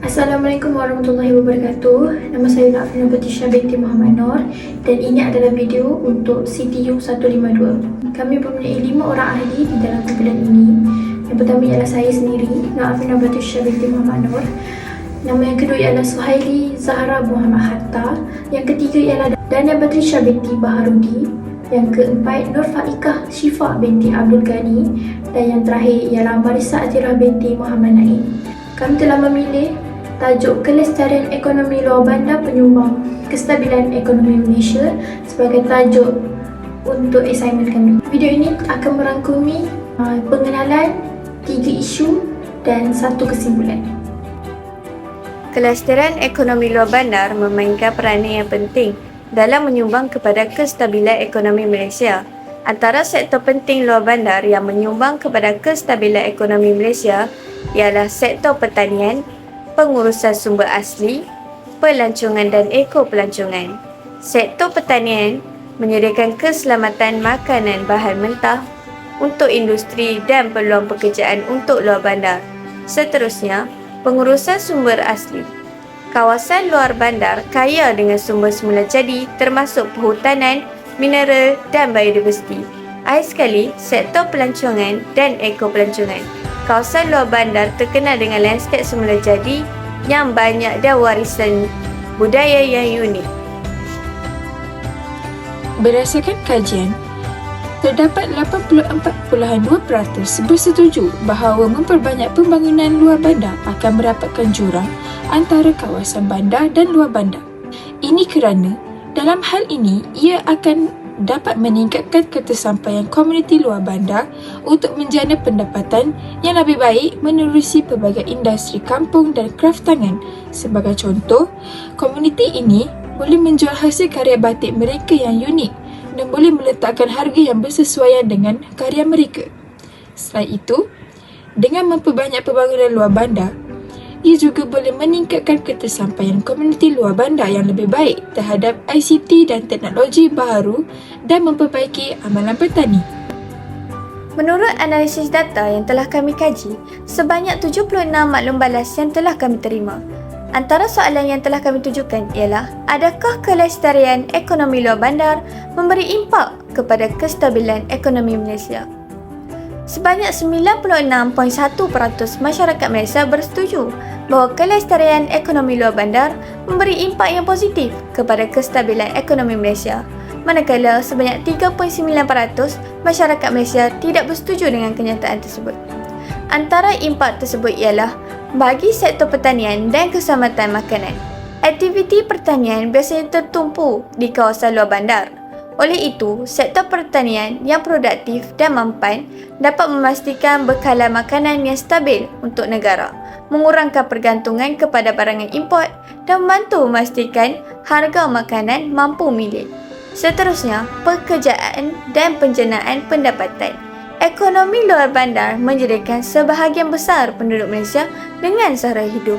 Assalamualaikum warahmatullahi wabarakatuh. Nama saya Nafina Batisha binti Muhammad Noor dan ini adalah video untuk CTU 152. Kami mempunyai 5 orang ahli di dalam kumpulan ini. Yang pertama ialah saya sendiri, Nafina Batisha binti Muhammad Noor. Nama yang kedua ialah Suhaili Zahra Muhammad Hatta. Yang ketiga ialah Dania Batisha binti Baharudi. Yang keempat, Nur Faikah Syifa binti Abdul Ghani. Dan yang terakhir ialah Marisa Atira binti Muhammad Naim. Kami telah memilih tajuk Kelestarian Ekonomi Luar Bandar Penyumbang Kestabilan Ekonomi Malaysia sebagai tajuk untuk assignment kami. Video ini akan merangkumi pengenalan 3 isu dan 1 kesimpulan. Kelestarian ekonomi luar bandar memainkan peranan yang penting dalam menyumbang kepada kestabilan ekonomi Malaysia. Antara sektor penting luar bandar yang menyumbang kepada kestabilan ekonomi Malaysia ialah sektor pertanian, pengurusan sumber asli, pelancongan dan ekopelancongan. Sektor pertanian menyediakan keselamatan makanan bahan mentah untuk industri dan peluang pekerjaan untuk luar bandar. Seterusnya, pengurusan sumber asli. Kawasan luar bandar kaya dengan sumber semula jadi termasuk perhutanan, mineral dan biodiversiti. Akhir sekali, sektor pelancongan dan ekopelancongan. Kawasan luar bandar terkenal dengan landscape semula jadi yang banyak dan warisan budaya yang unik. Berdasarkan kajian, terdapat 84.2% bersetuju bahawa memperbanyak pembangunan luar bandar akan merapatkan jurang antara kawasan bandar dan luar bandar. Ini kerana dalam hal ini ia akan dapat meningkatkan ketersampaian komuniti luar bandar untuk menjana pendapatan yang lebih baik menerusi pelbagai industri kampung dan kraf tangan. Sebagai contoh, komuniti ini boleh menjual hasil karya batik mereka yang unik dan boleh meletakkan harga yang bersesuaian dengan karya mereka. Selain itu, dengan memperbanyak pembangunan luar bandar, ia juga boleh meningkatkan ketersampaian komuniti luar bandar yang lebih baik terhadap ICT dan teknologi baharu dan memperbaiki amalan petani. Menurut analisis data yang telah kami kaji, sebanyak 76 maklum balas yang telah kami terima. Antara soalan yang telah kami tujukan ialah, adakah kelestarian ekonomi luar bandar memberi impak kepada kestabilan ekonomi Malaysia? Sebanyak 96.1% masyarakat Malaysia bersetuju bahawa kelestarian ekonomi luar bandar memberi impak yang positif kepada kestabilan ekonomi Malaysia, manakala sebanyak 3.9% masyarakat Malaysia tidak bersetuju dengan kenyataan tersebut. Antara impak tersebut ialah bagi sektor pertanian dan keselamatan makanan. Aktiviti pertanian biasanya tertumpu di kawasan luar bandar. Oleh itu, sektor pertanian yang produktif dan mampan dapat memastikan bekalan makanan yang stabil untuk negara, mengurangkan pergantungan kepada barangan import dan membantu memastikan harga makanan mampu milik. Seterusnya, pekerjaan dan penjenaan pendapatan. Ekonomi luar bandar menjadikan sebahagian besar penduduk Malaysia dengan sara hidup.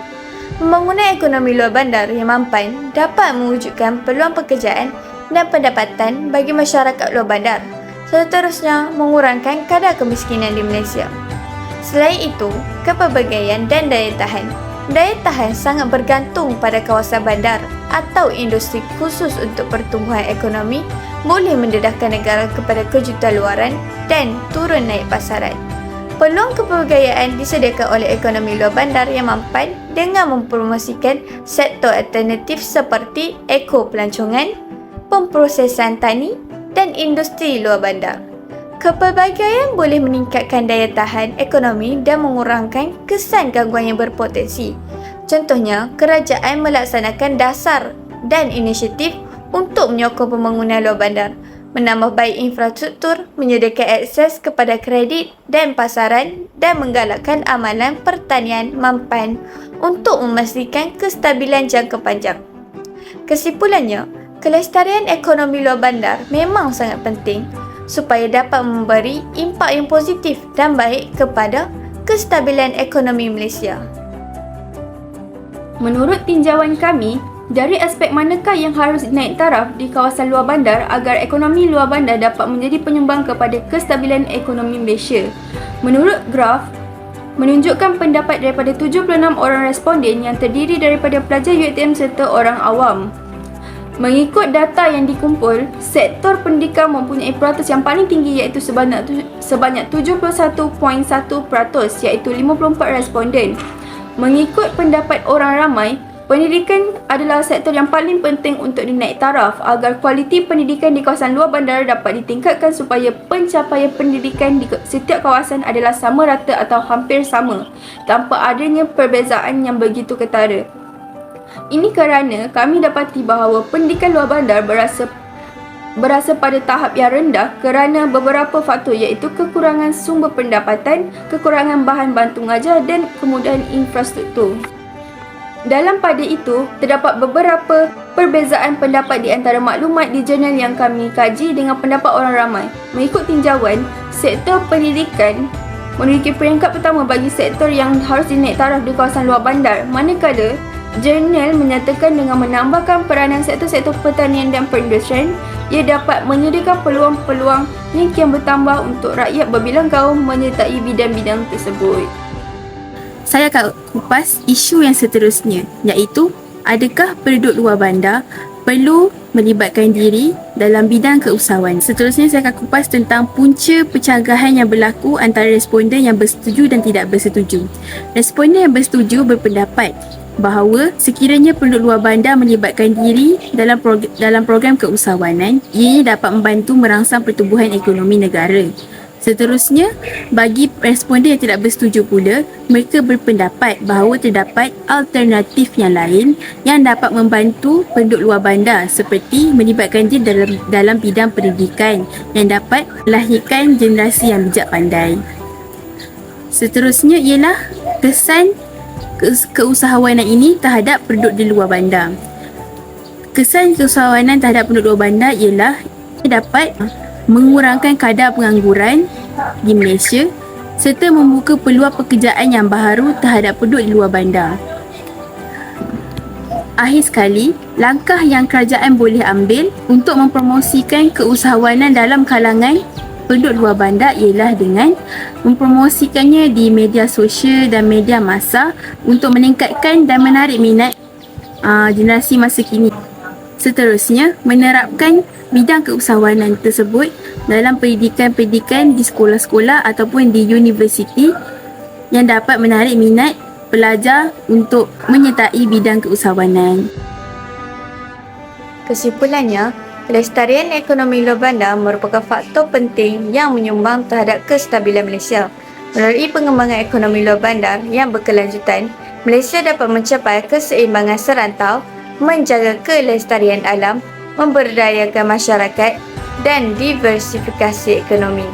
Pembangunan ekonomi luar bandar yang mampan dapat mewujudkan peluang pekerjaan dan pendapatan bagi masyarakat luar bandar. Seterusnya, mengurangkan kadar kemiskinan di Malaysia. Selain itu, kepelbagaian dan daya tahan. Daya tahan sangat bergantung pada kawasan bandar atau industri khusus untuk pertumbuhan ekonomi boleh mendedahkan negara kepada kejutan luaran dan turun naik pasaran. Peluang kepelbagaian disediakan oleh ekonomi luar bandar yang mampan dengan mempromosikan sektor alternatif seperti ekopelancongan, pemprosesan tani dan industri luar bandar. Kepelbagaian boleh meningkatkan daya tahan ekonomi dan mengurangkan kesan gangguan yang berpotensi. Contohnya, kerajaan melaksanakan dasar dan inisiatif untuk menyokong pembangunan luar bandar, menambah baik infrastruktur, menyediakan akses kepada kredit dan pasaran dan menggalakkan amalan pertanian mampan untuk memastikan kestabilan jangka panjang. Kesimpulannya, kelestarian ekonomi luar bandar memang sangat penting supaya dapat memberi impak yang positif dan baik kepada kestabilan ekonomi Malaysia. Menurut tinjauan kami, dari aspek manakah yang harus dinaik taraf di kawasan luar bandar agar ekonomi luar bandar dapat menjadi penyumbang kepada kestabilan ekonomi Malaysia? Menurut graf, menunjukkan pendapat daripada 76 orang responden yang terdiri daripada pelajar UiTM serta orang awam. Mengikut data yang dikumpul, sektor pendidikan mempunyai peratus yang paling tinggi iaitu sebanyak 71.1% iaitu 54 responden. Mengikut pendapat orang ramai, pendidikan adalah sektor yang paling penting untuk dinaik taraf agar kualiti pendidikan di kawasan luar bandar dapat ditingkatkan supaya pencapaian pendidikan di setiap kawasan adalah sama rata atau hampir sama tanpa adanya perbezaan yang begitu ketara. Ini kerana kami dapati bahawa pendidikan luar bandar berasa pada tahap yang rendah kerana beberapa faktor iaitu kekurangan sumber pendapatan, kekurangan bahan bantu mengajar dan kemudahan infrastruktur. Dalam pada itu, terdapat beberapa perbezaan pendapat di antara maklumat di jurnal yang kami kaji dengan pendapat orang ramai. Mengikut tinjauan, sektor pendidikan memiliki peringkat pertama bagi sektor yang harus dinaik taraf di kawasan luar bandar, manakala jurnal menyatakan dengan menambahkan peranan sektor-sektor pertanian dan perindustrian, ia dapat menyediakan peluang-peluang yang kian bertambah untuk rakyat berbilang kaum menyertai bidang-bidang tersebut. Saya akan kupas isu yang seterusnya, iaitu adakah penduduk luar bandar perlu melibatkan diri dalam bidang keusahawan. Seterusnya saya akan kupas tentang punca pencanggahan yang berlaku antara responden yang bersetuju dan tidak bersetuju. Responden yang bersetuju berpendapat bahawa sekiranya penduduk luar bandar melibatkan diri dalam program keusahawanan, ianya dapat membantu merangsang pertumbuhan ekonomi negara. Seterusnya, bagi responden yang tidak bersetuju pula, mereka berpendapat bahawa terdapat alternatif yang lain yang dapat membantu penduduk luar bandar seperti melibatkan diri dalam bidang pendidikan yang dapat melahirkan generasi yang bijak pandai. Seterusnya ialah kesan keusahawanan ini terhadap penduduk di luar bandar. Kesan keusahawanan terhadap penduduk luar bandar ialah ia dapat mengurangkan kadar pengangguran di Malaysia serta membuka peluang pekerjaan yang baharu terhadap penduduk di luar bandar. Akhir sekali, langkah yang kerajaan boleh ambil untuk mempromosikan keusahawanan dalam kalangan penduduk luar bandar ialah dengan mempromosikannya di media sosial dan media massa untuk meningkatkan dan menarik minat generasi masa kini. Seterusnya, menerapkan bidang keusahawanan tersebut dalam pendidikan-pendidikan di sekolah-sekolah ataupun di universiti yang dapat menarik minat pelajar untuk menyertai bidang keusahawanan. Kesimpulannya, pelestarian ekonomi luar bandar merupakan faktor penting yang menyumbang terhadap kestabilan Malaysia. Melalui pengembangan ekonomi luar bandar yang berkelanjutan, Malaysia dapat mencapai keseimbangan serantau, menjaga kelestarian alam, memberdayakan masyarakat dan diversifikasi ekonomi.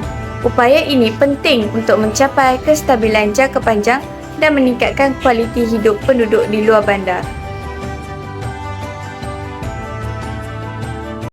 Upaya ini penting untuk mencapai kestabilan jangka panjang dan meningkatkan kualiti hidup penduduk di luar bandar.